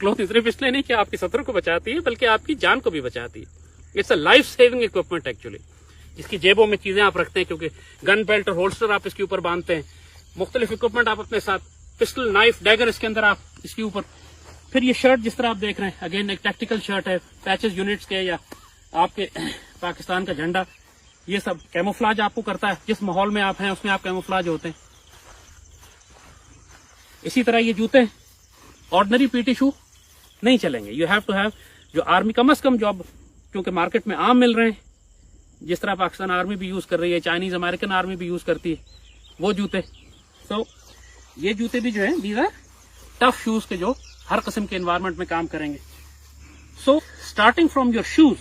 Clothing सिर्फ इसलिए नहीं कि आपकी सत्रों को बचाती है, बल्कि आपकी जान को भी बचाती है। It's a life saving equipment actually. इसकी जेबों में चीजें आप रखते हैं, क्योंकि गन बेल्ट और होल्स्टर आप इसके ऊपर बांधते हैं, मुख्तलिफ इक्विपमेंट आप अपने साथ, पिस्टल, नाइफ, डैगर इसके अंदर आप इसके ऊपर। फिर ये शर्ट जिस तरह आप देख रहे हैं, अगेन एक टैक्टिकल शर्ट है, पैचेस यूनिट्स के या आपके पाकिस्तान का झंडा, ये सब कैमोफ्लाज आपको करता है। जिस माहौल में आप हैं उसमें आप कैमोफ्लाज होते हैं। इसी तरह ये जूते, ऑर्डिनरी पीटी शू नहीं चलेंगे। यू हैव टू हैव जो आर्मी, कम से कम जो अब क्योंकि मार्केट में आम मिल रहे हैं, जिस तरह पाकिस्तान आर्मी भी यूज कर रही है, चाइनीज अमेरिकन आर्मी भी यूज करती है, वो जूते। तो ये जूते भी जो है, दीज आर टफ शूज के जो हर किस्म के एनवायरमेंट में काम करेंगे। So starting from your shoes,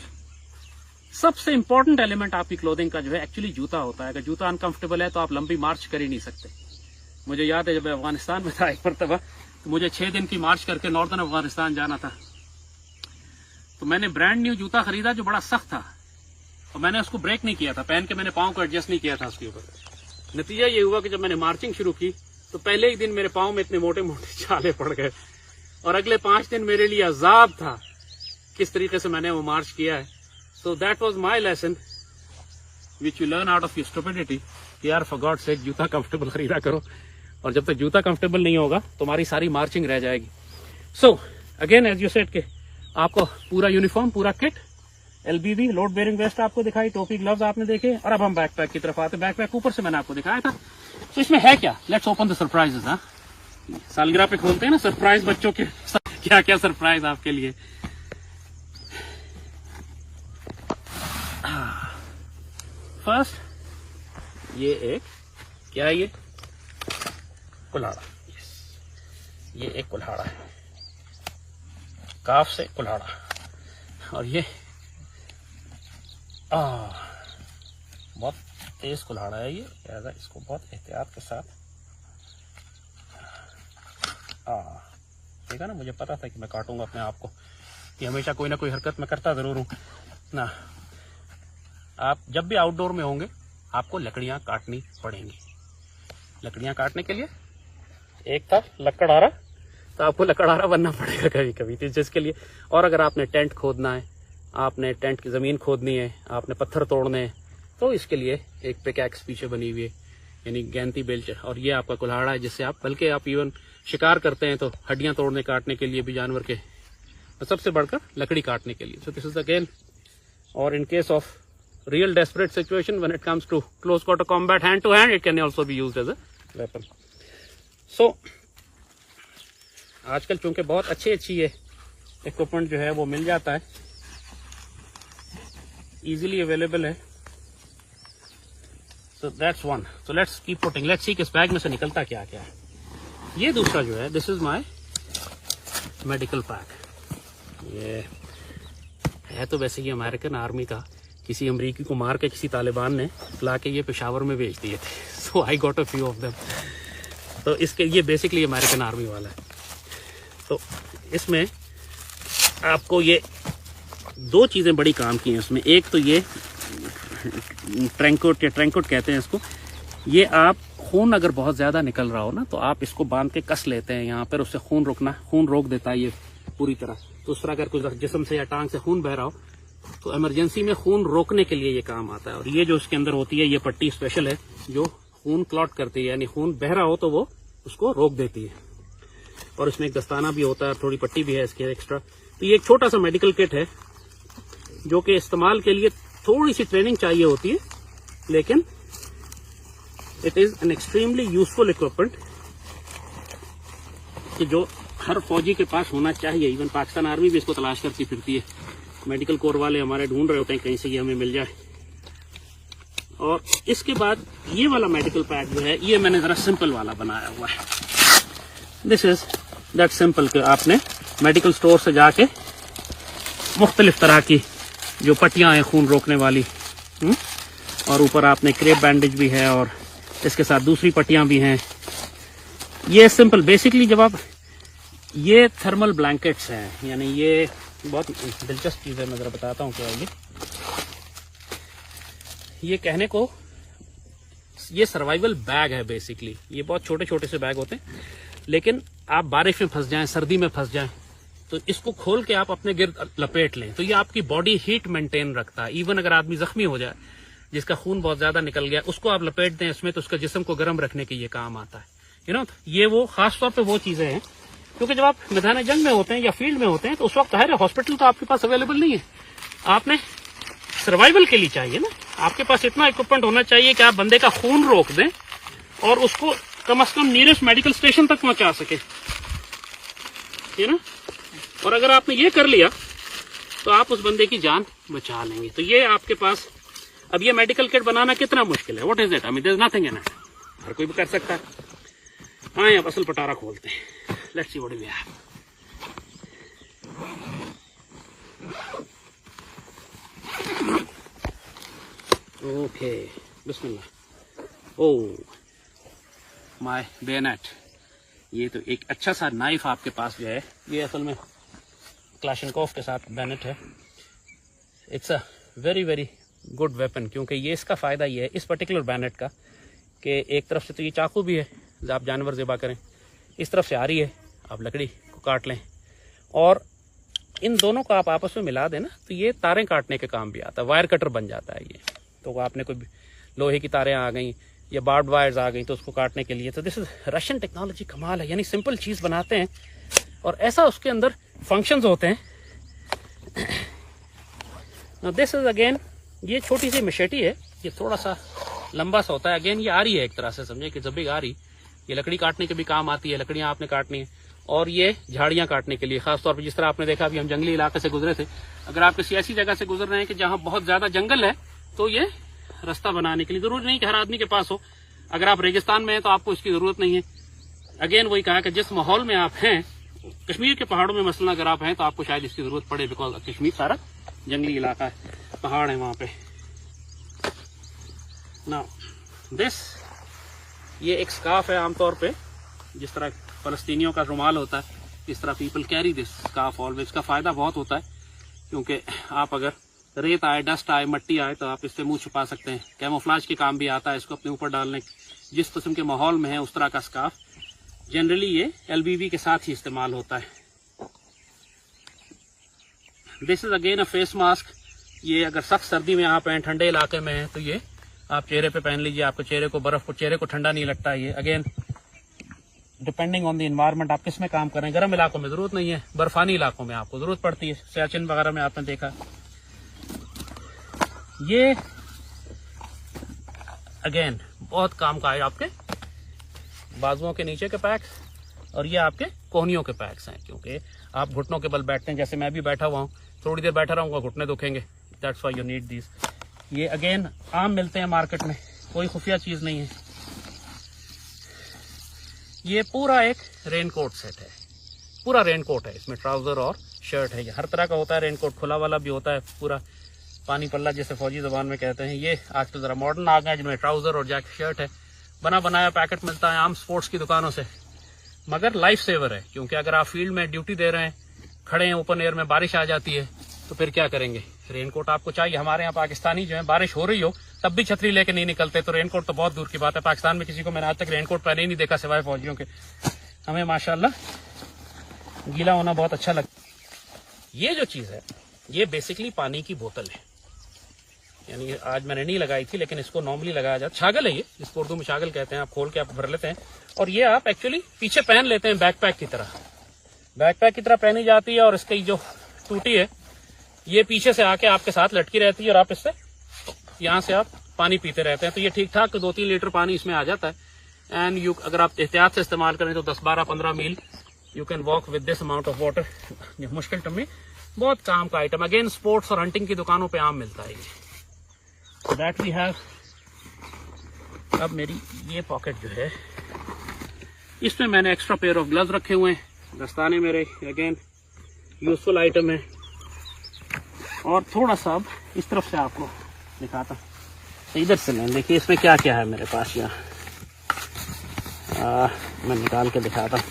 सबसे इंपॉर्टेंट एलिमेंट आपकी क्लोथिंग का जो है एक्चुअली जूता होता है। अगर जूता अनकंफर्टेबल है तो आप लंबी मार्च कर ही नहीं सकते। मुझे याद है जब मैं अफगानिस्तान में था एक मरतबा, तो मुझे 6 दिन की मार्च करके नॉर्दर्न अफगानिस्तान जाना था। तो मैंने ब्रांड न्यू जूता खरीदा जो बड़ा सख्त था, और मैंने उसको ब्रेक नहीं किया था, पहन के मैंने पाँव को एडजस्ट नहीं किया था उसके ऊपर। नतीजा ये हुआ कि जब मैंने मार्चिंग शुरू की तो पहले ही दिन मेरे पाँव में इतने मोटे मोटे छाले पड़ गए, और अगले 5 दिन मेरे लिए अजाब था किस तरीके से मैंने वो मार्च किया है। So that was my lesson which you learn out of your stupidity कि यार फॉर गॉड सेक जूता कंफर्टेबल खरीदा करो, और जब तक जूता कंफर्टेबल नहीं होगा तो हमारी सारी मार्चिंग रह जाएगी। So again as you said के आपको पूरा यूनिफॉर्म, पूरा kit, LBB, load bearing vest आपको दिखाई, टोपी, ग्लव्स आपने देखे, और अब हम बैकपैक की तरफ आते हैं। बैकपैक ऊपर से मैंने आपको दिखाया था। तो इसमें है क्या, लेट्स ओपन द सरप्राइजेस। हाँ, सालगिरह पे खोलते हैं ना सरप्राइज, बच्चों के क्या क्या सरप्राइज आपके लिए। फर्स्ट ये एक क्या है, ये कुल्हाड़ा। ये एक कुल्हाड़ा है, काफ से कुल्हाड़ा, और ये बहुत तेज कुल्हाड़ा है ये, लिहाजा इसको बहुत एहतियात के साथ ठीक है ना। मुझे पता था कि मैं काटूंगा अपने आप को, कि हमेशा कोई ना कोई हरकत मैं करता जरूर हूं ना। आप जब भी आउटडोर में होंगे आपको लकड़ियां काटनी पड़ेंगी। लकड़ियां काटने के लिए एक था लकड़हारा, तो आपको लकड़हारा बनना पड़ेगा कभी कभी, तो जिसके लिए। और अगर आपने टेंट खोदना है, आपने टेंट की जमीन खोदनी है, आपने पत्थर तोड़ने हैं, तो इसके लिए एक पिकैक्स पीछे बनी हुई है, यानी गैंती बेल्ट, और ये आपका कुल्हाड़ा है, जिससे आप, बल्कि आप इवन शिकार करते हैं तो हड्डियां तोड़ने काटने के लिए भी जानवर के, तो सबसे बढ़कर लकड़ी काटने के लिए। सो दिस इज अगेन, और in case of real desperate situation when it comes to close quarter combat, hand to hand, it can also be used as a weapon. So आजकल चूंकि बहुत अच्छी ये इक्विपमेंट जो है वो मिल जाता है, इजीली अवेलेबल है। So that's one. So let's keep putting, let's see कि इस बैग में से निकलता क्या क्या है। ये दूसरा जो है, this is my medical pack. ये है तो वैसे ये अमेरिकन आर्मी का, किसी अमरीकी को मार के किसी तालिबान ने ला के ये पेशावर में भेज दिए थे। So I got a few of them. तो इसके, ये बेसिकली अमेरिकन आर्मी वाला है। तो इसमें आपको ये 2 चीज़ें बड़ी काम की हैं इसमें। एक तो ये ट्रैंकोट, या ट्रैंकोट कहते हैं इसको, ये आप खून अगर बहुत ज़्यादा निकल रहा हो ना, तो आप इसको बांध के कस लेते हैं यहाँ पर, उससे खून रोक देता है ये पूरी तरह। तो उस तरह अगर कुछ जिस्म से या टांग से खून बह रहा हो तो इमरजेंसी में खून रोकने के लिए ये काम आता है। और ये जो इसके अंदर होती है, ये पट्टी स्पेशल है जो खून क्लॉट करती है, यानी खून बह रहा हो तो वो उसको रोक देती है। और इसमें एक दस्ताना भी होता है, थोड़ी पट्टी भी है इसके एक्स्ट्रा। तो ये एक छोटा सा मेडिकल किट है जो कि इस्तेमाल के लिए थोड़ी सी ट्रेनिंग चाहिए होती है, लेकिन it is an extremely useful equipment कि जो हर फौजी के पास होना चाहिए। इवन पाकिस्तान आर्मी भी इसको तलाश करती फिरती है, मेडिकल कोर वाले हमारे ढूंढ रहे होते हैं कहीं से ये हमें मिल जाए। और इसके बाद ये वाला मेडिकल पैक जो है, ये मैंने जरा सिंपल वाला बनाया हुआ है। दिस इज दैट सिंपल कि आपने मेडिकल स्टोर से जाके मुख्तलिफ तरह की जो पट्टियां हैं खून रोकने वाली, और ऊपर आपने क्रेप बैंडेज भी है, और इसके साथ दूसरी पट्टियां भी हैं। ये सिंपल बेसिकली, जब आप, ये थर्मल ब्लैंकेट्स हैं, यानी ये बहुत दिलचस्प चीज़ है, मैं ज़रा बताता हूँ क्या है ये कहने को, ये सर्वाइवल बैग है बेसिकली। ये बहुत छोटे छोटे से बैग होते हैं, लेकिन आप बारिश में फंस जाएं, सर्दी में फंस जाएं, तो इसको खोल के आप अपने गिर्द लपेट लें, तो ये आपकी बॉडी हीट मेंटेन रखता है। इवन अगर आदमी जख्मी हो जाए, जिसका खून बहुत ज्यादा निकल गया, उसको आप लपेट दें इसमें, तो उसका जिस्म को गर्म रखने के ये काम आता है। यू नो, ये वो खास तौर पे वो चीजें हैं, क्योंकि जब आप मैदान जंग में होते हैं या फील्ड में होते हैं, तो उस वक्त है हॉस्पिटल तो आपके पास अवेलेबल नहीं है। आपने सर्वाइवल के लिए चाहिए ना, आपके पास इतना इक्विपमेंट होना चाहिए कि आप बंदे का खून रोक दें और उसको कम से कम नियरेस्ट मेडिकल स्टेशन तक पहुंचा सके, है ना। और अगर आपने ये कर लिया तो आप उस बंदे की जान बचा लेंगे। तो ये आपके पास, अब ये मेडिकल किट बनाना कितना मुश्किल है, what is it, I mean there is nothing in it, हर कोई भी कर सकता है। हाँ, अब असल पटारा खोलते हैं, let's see what we have. Okay, बिस्मिल्लाह। ओह माय बेनेट, ये तो एक अच्छा सा नाइफ आपके पास जो है, ये असल में क्लाशनकोफ के साथ बेनेट है। It's a very very good weapon, क्योंकि ये इसका फायदा ये है इस पर्टिकुलर बेनेट का कि एक तरफ से तो ये चाकू भी है, आप जानवर ज़िबा करें, इस तरफ से आ रही है, आप लकड़ी को काट लें, और इन दोनों को आप आपस में मिला दें ना, तो ये तारें काटने के काम भी आता है, वायर कटर बन जाता है ये। तो आपने कोई लोहे की तारें आ गई या बार्ड वायर्स आ गई तो उसको काटने के लिए, तो दिस इज रशियन टेक्नोलॉजी, कमाल है। यानी सिंपल चीज़ बनाते हैं और ऐसा उसके अंदर फंक्शंस होते हैं। दिस इज अगेन, ये छोटी सी मशेटी है, ये थोड़ा सा लंबा सा होता है। अगेन ये आ रही है एक तरह से, समझे कि जब भी आ रही, ये लकड़ी काटने के भी काम आती है, लकड़ियां आपने काटनी है, और ये झाड़ियां काटने के लिए, खासतौर पर जिस तरह आपने देखा अभी हम जंगली इलाके से गुजरे थे। अगर आप किसी ऐसी जगह से गुजर रहे हैं कि जहां बहुत ज्यादा जंगल है, तो ये रास्ता बनाने के लिए, जरूरी नहीं कि हर आदमी के पास हो। अगर आप रेगिस्तान में हैं तो आपको इसकी जरूरत नहीं है। अगेन वही कहा कि जिस माहौल में आप हैं, कश्मीर के पहाड़ों में मसलन अगर आप हैं तो आपको शायद इसकी जरूरत पड़े, बिकॉज कश्मीर सारा जंगली इलाका है, पहाड़ है वहां पे। नाउ दिस, ये एक स्कार्फ है आमतौर पे, जिस तरह फलस्तीनियों का रुमाल होता है, इस तरह people carry this scarf always. इसका फायदा बहुत होता है, क्योंकि आप अगर रेत आए, डस्ट आए, मट्टी आए, तो आप इससे मुंह छुपा सकते हैं। कैमोफ्लाज के काम भी आता है, इसको अपने ऊपर डालने, जिस किस्म के माहौल में है उस तरह का स्कार्फ। जनरली ये LBB के साथ ही इस्तेमाल होता है। This is again a face mask. ये अगर सख्त सर्दी में आप हैं, ठंडे इलाके में हैं, तो ये आप चेहरे पे पहन लीजिए, आपको चेहरे को ठंडा नहीं लगता। ये again depending on the environment, आप किस में काम कर रहे हैं। गर्म इलाकों में जरूरत नहीं है, बर्फानी इलाकों में आपको जरूरत पड़ती है, सियाचिन वगैरह में आपने देखा। ये अगेन बहुत काम का है आपके बाजुओं के नीचे के पैक्स, और ये आपके कोहनियों के पैक्स हैं, क्योंकि आप घुटनों के बल बैठते हैं, जैसे मैं भी बैठा हुआ हूँ, थोड़ी देर बैठा रहूंगा घुटने दुखेंगे, that's why you need this. ये अगेन आम मिलते हैं मार्केट में, कोई खुफिया चीज नहीं है। ये पूरा एक रेनकोट सेट है, पूरा रेनकोट है, इसमें ट्राउजर और शर्ट है, ये हर तरह का होता है। रेनकोट खुला वाला भी होता है, पूरा पानी पल्ला जिसे फौजी जबान में कहते हैं। ये आजकल जरा मॉडर्न आ गए, जिनमें ट्राउजर और जैकेट शर्ट है, बना बनाया पैकेट मिलता है आम स्पोर्ट्स की दुकानों से, मगर लाइफ सेवर है, क्योंकि अगर आप फील्ड में ड्यूटी दे रहे हैं, खड़े हैं ओपन एयर में, बारिश आ जाती है, तो फिर क्या करेंगे। रेनकोट आपको चाहिए। हमारे यहाँ पाकिस्तानी जो है, बारिश हो रही हो तब भी छतरी लेके नहीं निकलते, तो रेनकोट तो बहुत दूर की बात है। पाकिस्तान में किसी को मैंने आज तक रेनकोट पहने ही नहीं देखा सिवाय फौजियों के। हमें माशाल्लाह गीला होना बहुत अच्छा लगता है। ये जो चीज है, ये बेसिकली पानी की बोतल है, यानी आज मैंने नहीं लगाई थी, लेकिन इसको नॉर्मली लगाया जाता है। छागल है ये, इसको उर्दू में छागल कहते हैं। आप खोल के आप भर लेते हैं, और ये आप एक्चुअली पीछे पहन लेते हैं, बैकपैक की तरह पहनी जाती है, और इसकी जो टूटी है ये पीछे से आके आपके साथ लटकी रहती है, और आप इससे यहाँ से आप पानी पीते रहते हैं। तो ये ठीक ठाक 2-3 लीटर पानी इसमें आ जाता है। एंड यू, अगर आप एहतियात से इस्तेमाल करें तो 10-12-15 mile you can walk with this amount of water. मुश्किल टाइम में बहुत काम का आइटम, अगेन स्पोर्ट्स और हंटिंग की दुकानों पे आम मिलता है ये। That we have. अब मेरी ये पॉकेट जो है, इसमें मैंने एक्स्ट्रा पेयर ऑफ ग्लव्स रखे हुए हैं, दस्ताने मेरे, अगेन यूजफुल आइटम है। और थोड़ा सा अब इस तरफ से आपको दिखाता हूँ, तो इधर से लें, देखिए इसमें क्या क्या है मेरे पास। यहाँ मैं निकाल के दिखाता हूँ।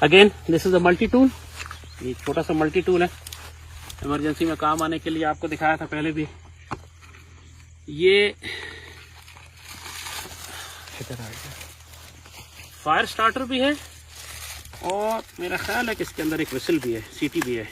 Again this is a multi tool, ये छोटा सा मल्टी टूल है, इमरजेंसी में काम आने के लिए। आपको दिखाया था पहले भी। ये फायर स्टार्टर भी है, और मेरा ख्याल है कि इसके अंदर एक विसल भी है, सीटी भी है।